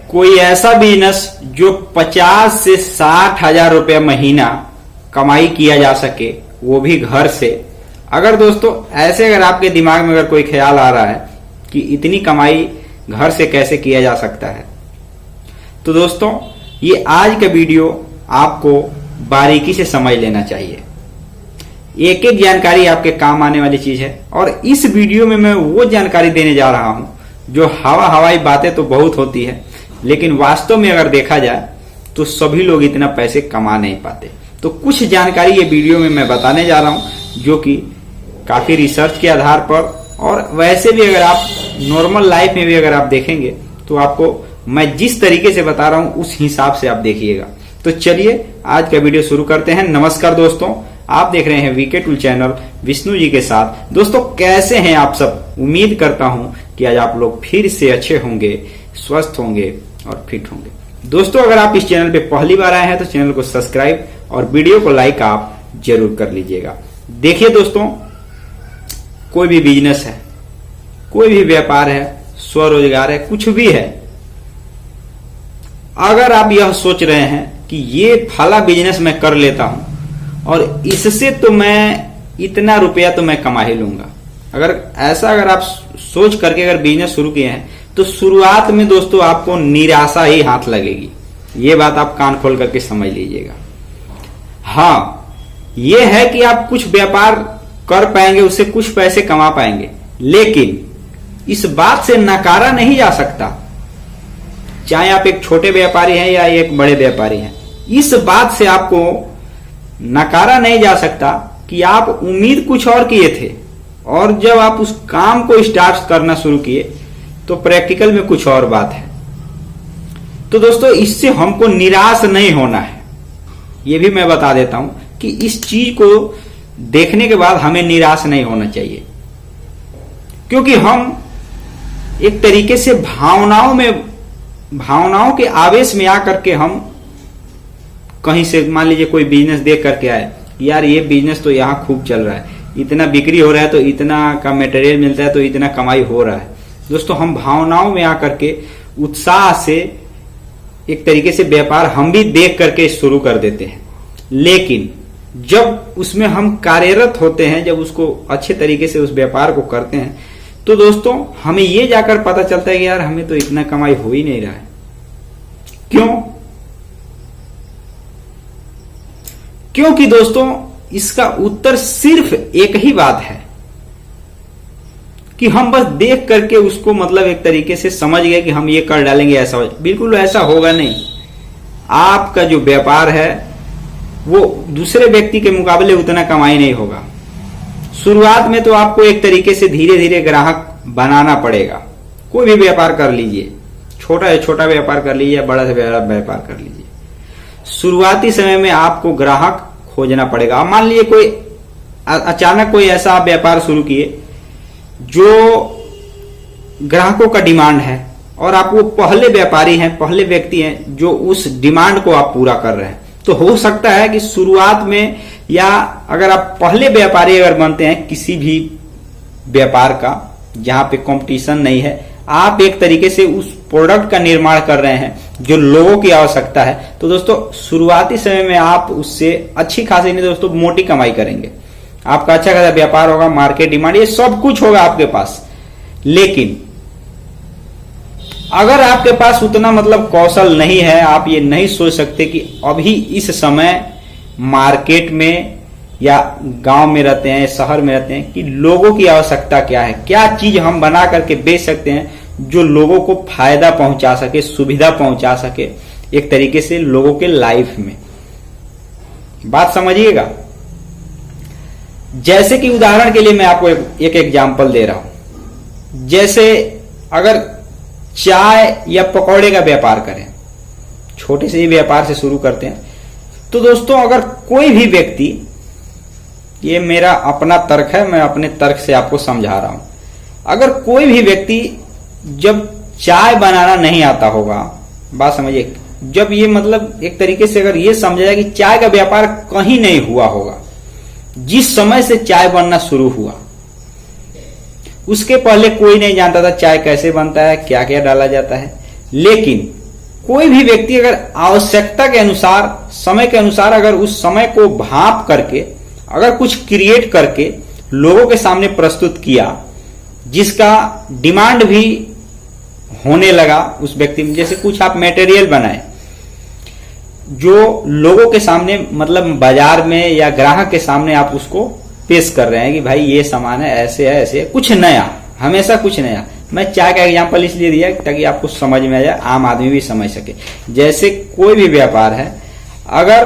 कोई ऐसा बिजनेस जो 50 से 60 हजार रुपया महीना कमाई किया जा सके, वो भी घर से। अगर दोस्तों ऐसे अगर आपके दिमाग में अगर कोई ख्याल आ रहा है कि इतनी कमाई घर से कैसे किया जा सकता है, तो दोस्तों ये आज का वीडियो आपको बारीकी से समझ लेना चाहिए। एक एक जानकारी आपके काम आने वाली चीज है, और इस वीडियो में मैं वो जानकारी देने जा रहा हूं जो हवाई बातें तो बहुत होती है, लेकिन वास्तव में अगर देखा जाए तो सभी लोग इतना पैसे कमा नहीं पाते। तो कुछ जानकारी ये वीडियो में मैं बताने जा रहा हूं जो कि काफी रिसर्च के आधार पर, और वैसे भी अगर आप नॉर्मल लाइफ में भी अगर आप देखेंगे तो आपको मैं जिस तरीके से बता रहा हूं उस हिसाब से आप देखिएगा। तो चलिए आज का वीडियो शुरू करते हैं। नमस्कार दोस्तों, आप देख रहे हैं VK tool channel Vishnu ji के साथ। दोस्तों कैसे हैं आप सब? उम्मीद करता हूं कि आज आप लोग फिर से अच्छे होंगे, स्वस्थ होंगे और फिट होंगे। दोस्तों अगर आप इस चैनल पे पहली बार आए हैं तो चैनल को सब्सक्राइब और वीडियो को लाइक आप जरूर कर लीजिएगा। देखिए दोस्तों, कोई भी बिजनेस है, कोई भी व्यापार है, स्वरोजगार है, कुछ भी है, अगर आप यह सोच रहे हैं कि ये फला बिजनेस मैं कर लेता हूं और इससे तो मैं इतना रुपया तो मैं कमा ही लूंगा, अगर आप सोच करके अगर बिजनेस शुरू किए हैं तो शुरुआत में दोस्तों आपको निराशा ही हाथ लगेगी। ये बात आप कान खोल करके समझ लीजिएगा। हाँ, ये है कि आप कुछ व्यापार कर पाएंगे, उससे कुछ पैसे कमा पाएंगे, लेकिन इस बात से नकारा नहीं जा सकता, चाहे आप एक छोटे व्यापारी हैं या एक बड़े व्यापारी हैं, इस बात से आपको नकारा नहीं जा सकता कि आप उम्मीद कुछ और किए थे और जब आप उस काम को स्टार्ट करना शुरू किए तो प्रैक्टिकल में कुछ और बात है। तो दोस्तों इससे हमको निराश नहीं होना है, ये भी मैं बता देता हूं कि इस चीज को देखने के बाद हमें निराश नहीं होना चाहिए, क्योंकि हम एक तरीके से भावनाओं के आवेश में आकर के हम कहीं से मान लीजिए कोई बिजनेस देख करके आए, यार ये बिजनेस तो यहाँ खूब चल रहा है, इतना बिक्री हो रहा है, तो इतना का मटेरियल मिलता है, तो इतना कमाई हो रहा है। दोस्तों हम भावनाओं में आकर के उत्साह से एक तरीके से व्यापार हम भी देख करके शुरू कर देते हैं, लेकिन जब उसमें हम कार्यरत होते हैं, जब उसको अच्छे तरीके से उस व्यापार को करते हैं, तो दोस्तों हमें ये जाकर पता चलता है कि यार हमें तो इतना कमाई हो ही नहीं रहा है। क्यों? क्योंकि दोस्तों इसका उत्तर सिर्फ एक ही बात है कि हम बस देख करके उसको मतलब एक तरीके से समझ गए कि हम ये कर डालेंगे, ऐसा हो। बिल्कुल ऐसा होगा नहीं। आपका जो व्यापार है वो दूसरे व्यक्ति के मुकाबले उतना कमाई नहीं होगा। शुरुआत में तो आपको एक तरीके से धीरे धीरे ग्राहक बनाना पड़ेगा। कोई भी व्यापार कर लीजिए, छोटा से छोटा व्यापार कर लीजिए, बड़ा से बड़ा व्यापार कर लीजिए, शुरुआती समय में आपको ग्राहक खोजना पड़ेगा। मान लीजिए कोई अचानक कोई ऐसा आप व्यापार शुरू किए जो ग्राहकों का डिमांड है, और आप वो पहले व्यापारी हैं, पहले व्यक्ति हैं जो उस डिमांड को आप पूरा कर रहे हैं, तो हो सकता है कि शुरुआत में, या अगर आप पहले व्यापारी अगर बनते हैं किसी भी व्यापार का जहां पे कंपटीशन नहीं है, आप एक तरीके से उस प्रोडक्ट का निर्माण कर रहे हैं जो लोगों की आवश्यकता है, तो दोस्तों शुरुआती समय में आप उससे अच्छी खासी नहीं दोस्तों मोटी कमाई करेंगे। आपका अच्छा खासा व्यापार होगा, मार्केट डिमांड, ये सब कुछ होगा आपके पास। लेकिन अगर आपके पास उतना मतलब कौशल नहीं है, आप ये नहीं सोच सकते कि अभी इस समय मार्केट में या गांव में रहते हैं, शहर में रहते हैं, कि लोगों की आवश्यकता क्या है, क्या चीज हम बना करके बेच सकते हैं जो लोगों को फायदा पहुंचा सके, सुविधा पहुंचा सके, एक तरीके से लोगों के लाइफ में। बात समझिएगा। जैसे कि उदाहरण के लिए मैं आपको एक एग्जांपल दे रहा हूं। जैसे अगर चाय या पकौड़े का व्यापार करें, छोटे से ही व्यापार से शुरू करते हैं, तो दोस्तों अगर कोई भी व्यक्ति, ये मेरा अपना तर्क है, मैं अपने तर्क से आपको समझा रहा हूं, अगर कोई भी व्यक्ति जब चाय बनाना नहीं आता होगा, बात समझिए, जब ये मतलब एक तरीके से अगर ये समझा जाए कि चाय का व्यापार कहीं नहीं हुआ होगा, जिस समय से चाय बनना शुरू हुआ उसके पहले कोई नहीं जानता था चाय कैसे बनता है, क्या क्या डाला जाता है। लेकिन कोई भी व्यक्ति अगर आवश्यकता के अनुसार, समय के अनुसार अगर उस समय को भांप करके अगर कुछ क्रिएट करके लोगों के सामने प्रस्तुत किया, जिसका डिमांड भी होने लगा उस व्यक्ति में, जैसे कुछ आप मटेरियल बनाए जो लोगों के सामने मतलब बाजार में या ग्राहक के सामने आप उसको पेश कर रहे हैं कि भाई ये सामान है, ऐसे है, ऐसे है, कुछ नया, हमेशा कुछ नया। मैं चाय का एग्जांपल इसलिए दिया ताकि आपको समझ में आ जाए, आम आदमी भी समझ सके। जैसे कोई भी व्यापार है, अगर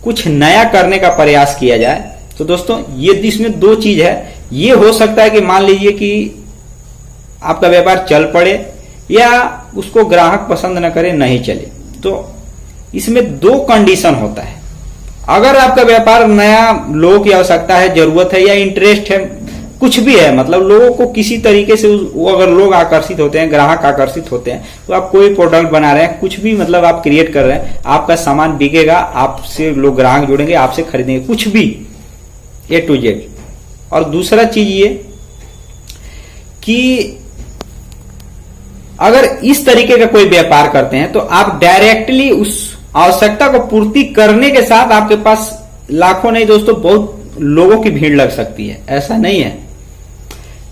कुछ नया करने का प्रयास किया जाए तो दोस्तों ये इसमें दो चीज है। ये हो सकता है कि मान लीजिए कि आपका व्यापार चल पड़े या उसको ग्राहक पसंद न करे, नहीं चले, तो इसमें दो कंडीशन होता है। अगर आपका व्यापार नया, लोगों की आवश्यकता है, जरूरत है या इंटरेस्ट है, कुछ भी है, मतलब लोगों को किसी तरीके से अगर लोग आकर्षित होते हैं, ग्राहक आकर्षित होते हैं, तो आप कोई प्रोडक्ट बना रहे हैं, कुछ भी मतलब आप क्रिएट कर रहे हैं, आपका सामान बिकेगा, आपसे लोग ग्राहक जुड़ेंगे, आपसे खरीदेंगे, कुछ भी A to Z। और दूसरा चीज ये कि अगर इस तरीके का कोई व्यापार करते हैं तो आप डायरेक्टली उस आवश्यकता को पूर्ति करने के साथ आपके पास लाखों नहीं दोस्तों, बहुत लोगों की भीड़ लग सकती है, ऐसा नहीं है।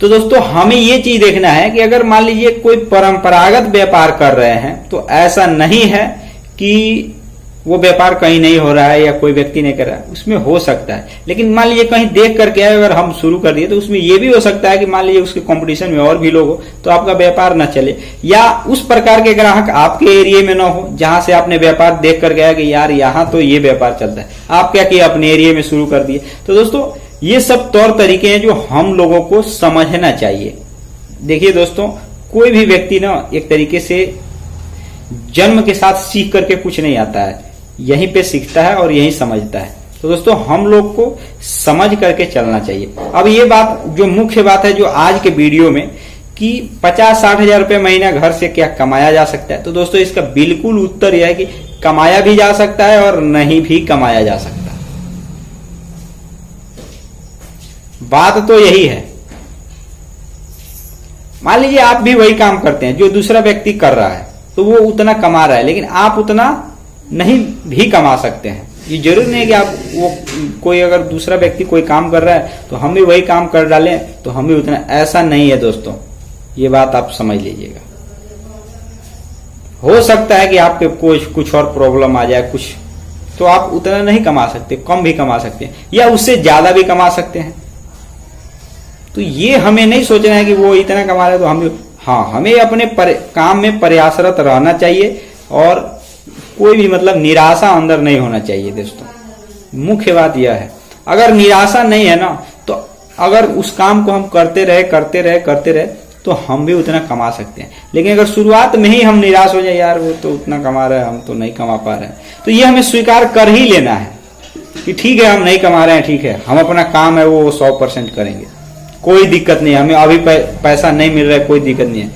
तो दोस्तों हमें ये चीज देखना है कि अगर मान लीजिए कोई परंपरागत व्यापार कर रहे हैं तो ऐसा नहीं है कि वो व्यापार कहीं नहीं हो रहा है या कोई व्यक्ति नहीं कर रहा है, उसमें हो सकता है। लेकिन मान लीजिए कहीं देख करके अगर हम शुरू कर दिए तो उसमें ये भी हो सकता है कि मान लीजिए उसके कंपटीशन में और भी लोग हो तो आपका व्यापार न चले, या उस प्रकार के ग्राहक आपके एरिया में न हो जहां से आपने व्यापार देख कर गया कि यार यहाँ तो ये व्यापार चलता है, आप क्या किया, अपने एरिया में शुरू कर दिए। तो दोस्तों ये सब तौर तरीके हैं जो हम लोगों को समझना चाहिए। देखिए दोस्तों, कोई भी व्यक्ति ना एक तरीके से जन्म के साथ सीख करके कुछ नहीं आता है, यहीं पे सीखता है और यहीं समझता है। तो दोस्तों हम लोग को समझ करके चलना चाहिए। अब ये बात जो मुख्य बात है जो आज के वीडियो में कि 50-60 हजार रुपये महीना घर से क्या कमाया जा सकता है, तो दोस्तों इसका बिल्कुल उत्तर यह है कि कमाया भी जा सकता है और नहीं भी कमाया जा सकता। बात तो यही है। मान लीजिए आप भी वही काम करते हैं जो दूसरा व्यक्ति कर रहा है, तो वो उतना कमा रहा है, लेकिन आप उतना नहीं भी कमा सकते हैं। ये जरूर नहीं है कि आप वो कोई अगर दूसरा व्यक्ति कोई काम कर रहा है तो हम भी वही काम कर डालें तो हम भी उतना, ऐसा नहीं है दोस्तों, ये बात आप समझ लीजिएगा। हो सकता है कि आपके कुछ और प्रॉब्लम आ जाए कुछ, तो आप उतना नहीं कमा सकते, कम भी कमा सकते हैं या उससे ज्यादा भी कमा सकते हैं। तो ये हमें नहीं सोचना है कि वो इतना कमा रहे तो हम भी, हाँ हमें अपने काम में प्रयासरत रहना चाहिए और कोई भी मतलब निराशा अंदर नहीं होना चाहिए। दोस्तों मुख्य बात यह है, अगर निराशा नहीं है ना तो अगर उस काम को हम करते रहे तो हम भी उतना कमा सकते हैं। लेकिन अगर शुरुआत में ही हम निराश हो जाए, यार वो तो उतना कमा रहा है, हम तो नहीं कमा पा रहे हैं, तो ये हमें स्वीकार कर ही लेना है कि ठीक है हम नहीं कमा रहे हैं, ठीक है हम अपना काम है वो 100% करेंगे, कोई दिक्कत नहीं है, हमें अभी पैसा नहीं मिल रहा है, कोई दिक्कत नहीं है।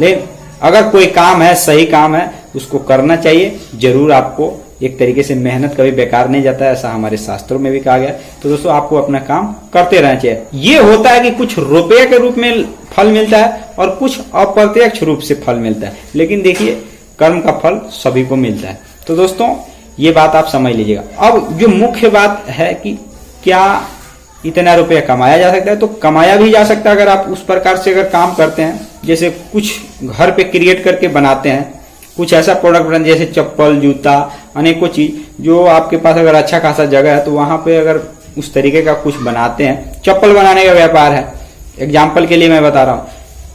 लेकिन अगर कोई काम है, सही काम है, उसको करना चाहिए। जरूर आपको एक तरीके से मेहनत कभी बेकार नहीं जाता है, ऐसा हमारे शास्त्रों में भी कहा गया है। तो दोस्तों आपको अपना काम करते रहना चाहिए। ये होता है कि कुछ रुपये के रूप में फल मिलता है और कुछ अप्रत्यक्ष रूप से फल मिलता है, लेकिन देखिए कर्म का फल सभी को मिलता है। तो दोस्तों ये बात आप समझ लीजिएगा। अब जो मुख्य बात है कि क्या इतना रुपया कमाया जा सकता है, तो कमाया भी जा सकता है अगर आप उस प्रकार से अगर काम करते हैं, जैसे कुछ घर पे क्रिएट करके बनाते हैं, कुछ ऐसा प्रोडक्ट बनाते जैसे चप्पल, जूता, अनेकों चीज, जो आपके पास अगर अच्छा खासा जगह है तो वहां पे अगर उस तरीके का कुछ बनाते हैं, चप्पल बनाने का व्यापार है, एग्जाम्पल के लिए मैं बता रहा हूँ,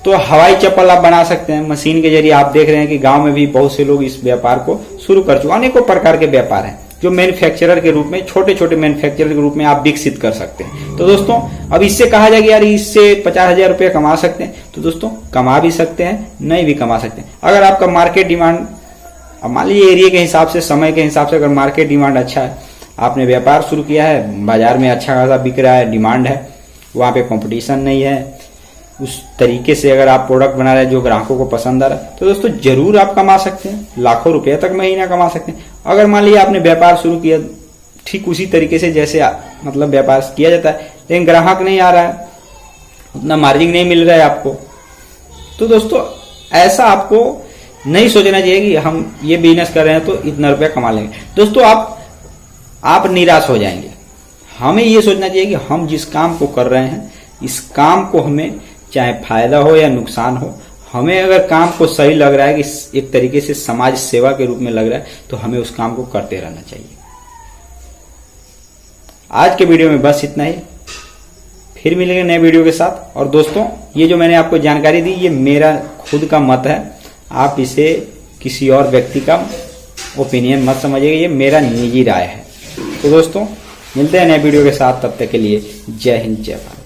तो हवाई चप्पल आप बना सकते हैं मशीन के जरिए। आप देख रहे हैं कि गांव में भी बहुत से लोग इस व्यापार को शुरू कर चुके। अनेकों प्रकार के व्यापार हैं जो मैन्युफैक्चरर के रूप में, छोटे छोटे मैन्युफैक्चरर के रूप में आप विकसित कर सकते हैं। तो दोस्तों अब इससे कहा जाए कि यार इससे 50,000 रुपये कमा सकते हैं, तो दोस्तों कमा भी सकते हैं, नहीं भी कमा सकते हैं। अगर आपका मार्केट डिमांड, अब मान लीजिए एरिया के हिसाब से, समय के हिसाब से अगर मार्केट डिमांड अच्छा है, आपने व्यापार शुरू किया है, बाजार में अच्छा खासा बिक रहा है, डिमांड है, वहां पे कंपटीशन नहीं है, उस तरीके से अगर आप प्रोडक्ट बना रहे हैं जो ग्राहकों को पसंद आ रहा है, तो दोस्तों जरूर आप कमा सकते हैं, लाखों रुपए तक महीना कमा सकते हैं। अगर मान लीजिए आपने व्यापार शुरू किया ठीक उसी तरीके से जैसे मतलब व्यापार किया जाता है, लेकिन ग्राहक नहीं आ रहा है, उतना मार्जिन नहीं मिल रहा है आपको, तो दोस्तों ऐसा आपको नहीं सोचना चाहिए कि हम ये बिजनेस कर रहे हैं तो इतना रुपया कमा लेंगे। दोस्तों आप निराश हो जाएंगे। हमें ये सोचना चाहिए कि हम जिस काम को कर रहे हैं, इस काम को हमें चाहे फायदा हो या नुकसान हो, हमें अगर काम को सही लग रहा है कि एक तरीके से समाज सेवा के रूप में लग रहा है, तो हमें उस काम को करते रहना चाहिए। आज के वीडियो में बस इतना ही, फिर मिलेंगे नए वीडियो के साथ। और दोस्तों, ये जो मैंने आपको जानकारी दी, ये मेरा खुद का मत है, आप इसे किसी और व्यक्ति का ओपिनियन मत समझिएगा, ये मेरा निजी राय है। तो दोस्तों, मिलते हैं नए वीडियो के साथ, तब तक के लिए जय हिंद जय भारत।